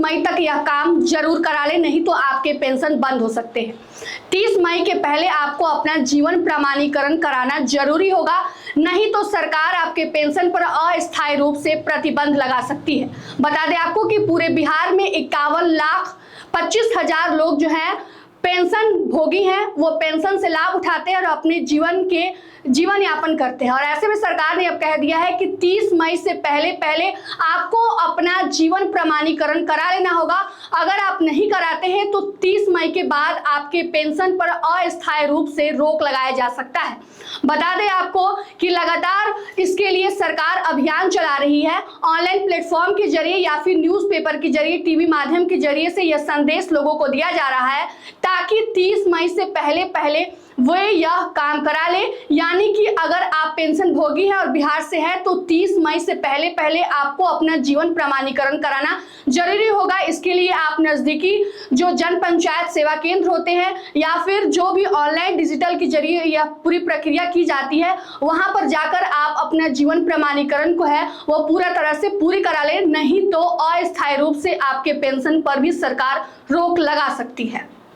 मई तक यह काम जरूर करा लें, नहीं तो आपके पेंशन बंद हो सकते हैं। 30 मई के पहले आपको अपना जीवन प्रमाणीकरण कराना जरूरी होगा, नहीं तो सरकार आपके पेंशन पर अस्थायी रूप से प्रतिबंध लगा सकती है। बता दें आपको कि पूरे बिहार में 51,25,000 लोग जो हैं पेंशन भोगी हैं, वो पेंशन से लाभ उठाते हैं और अपने जीवन यापन करते हैं। और ऐसे में सरकार ने अब कह दिया है कि 30 मई से पहले आपको अपना जीवन प्रमाणीकरण करा लेना होगा। अगर आप नहीं कराते हैं तो 30 मई के बाद आपके पेंशन पर अस्थायी रूप से रोक लगाया जा सकता है। बता दें आपको कि लगातार इसके लिए सरकार अभियान चला रही है। ऑनलाइन प्लेटफॉर्म के जरिए या फिर न्यूज़पेपर के जरिए, टीवी माध्यम के जरिए से यह संदेश लोगों को दिया जा रहा है ताकि 30 मई से पहले वे यह काम करा ले। यानी कि अगर आप पेंशन भोगी हैं और बिहार से हैं तो 30 मई से पहले आपको अपना जीवन प्रमाणीकरण कराना जरूरी होगा। इसके लिए आप नजदीकी जो जन पंचायत सेवा केंद्र होते हैं या फिर जो भी ऑनलाइन डिजिटल के जरिए यह पूरी प्रक्रिया की जाती है, वहां पर जाकर आप अपना जीवन प्रमाणीकरण को है वो पूरा तरह से पूरी करा लें, नहीं तो अस्थायी रूप से आपके पेंशन पर भी सरकार रोक लगा सकती है।